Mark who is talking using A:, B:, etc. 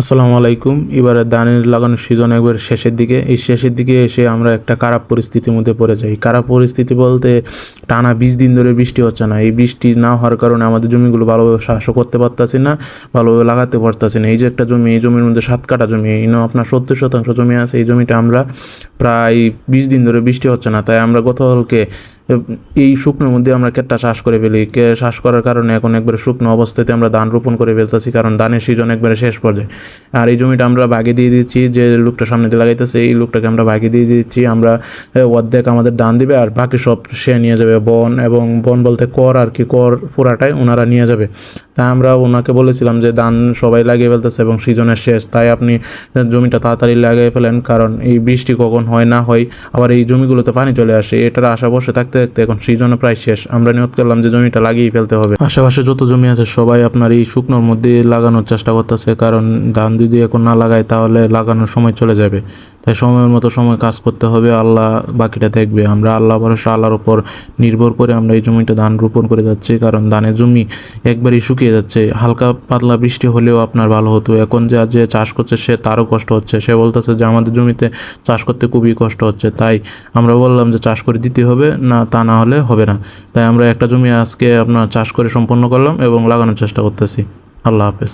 A: আসসালামু আলাইকুম। এবারে ধানের লাগানোর সিজন একবার শেষের দিকে। এই শেষের দিকে এসে আমরা একটা খারাপ পরিস্থিতির মধ্যে পড়ে যাই। খারাপ পরিস্থিতি বলতে টানা ২০ দিন ধরে বৃষ্টি হচ্ছে না। এই বৃষ্টি না হওয়ার কারণে আমাদের জমিগুলো ভালোভাবে চাষও করতে পারতাছি না, ভালোভাবে লাগাতে পারতাছি না। এই যে একটা জমি, এই জমির মধ্যে ৭ কাঠা জমি, আপনার ৭০% জমি আছে। এই জমিটা আমরা প্রায় ২০ দিন ধরে বৃষ্টি হচ্ছে না। তাই আমরা গতকালকে এই শুকনোর মধ্যে আমরা ক্ষেতটা চাষ করে ফেলি। চাষ করার কারণে এখন একবারে শুকনো অবস্থাতে আমরা ধান রোপণ করে ফেলতেছি, কারণ ধানের সিজন একবারে শেষ পর্যায়ে। আর এই জমিটা আমরা ভাগে দিয়ে দিচ্ছি, যে লোকটা সামনে দিয়ে লাগাইতেছে এই লোকটাকে আমরা ভাগে দিয়ে দিচ্ছি। আমরা অর্ধেক আমাদের ধান দিবে আর বাকি সব সে নিয়ে যাবে। এবং বন বলতে কর আর কি, কর পুরাটাই ওনারা নিয়ে যাবে। তাই আমরা ওনাকে বলেছিলাম যে ধান সবাই লাগিয়ে ফেলতেছে এবং সিজনের শেষ, তাই আপনি জমিটা তাড়াতাড়ি লাগিয়ে ফেলেন, কারণ এই বৃষ্টি কখন হয় না হয়, আবার এই জমিগুলোতে পানি চলে আসে, এটার আশা বসে থাকতে থাকতে এখন সিজনও প্রায় শেষ। আমরা নিয়ত করলাম যে জমিটা লাগিয়ে ফেলতে হবে। আশেপাশে যত জমি আছে সবাই আপনার এই শুকনোর মধ্যে লাগানোর চেষ্টা করতেছে, কারণ ধান যদি এখন না লাগায় তাহলে লাগানোর সময় চলে যাবে। তাই সময়ের মতো সময় কাজ করতে হবে, আল্লাহ বাকিটা দেখবে। আমরা আল্লাহ ভরসা, আল্লাহর উপর নির্ভর করে আমরা এই জমিটা ধান রোপণ করে যাচ্ছি, কারণ ধানের জমি একবারই শুকিয়ে যাচ্ছে। হালকা পাতলা বৃষ্টি হলেও আপনার ভালো হতো। এখন যে চাষ করছে সে তারও কষ্ট হচ্ছে। সে বলতেছে যে আমাদের জমিতে চাষ করতে খুবই কষ্ট হচ্ছে। তাই আমরা বললাম যে চাষ করে দিতে হবে, না তা না হলে হবে না। তাই আমরা একটা জমি আজকে আপনার চাষ করে সম্পন্ন করলাম এবং লাগানোর চেষ্টা করতেছি। আল্লাহ হাফেজ।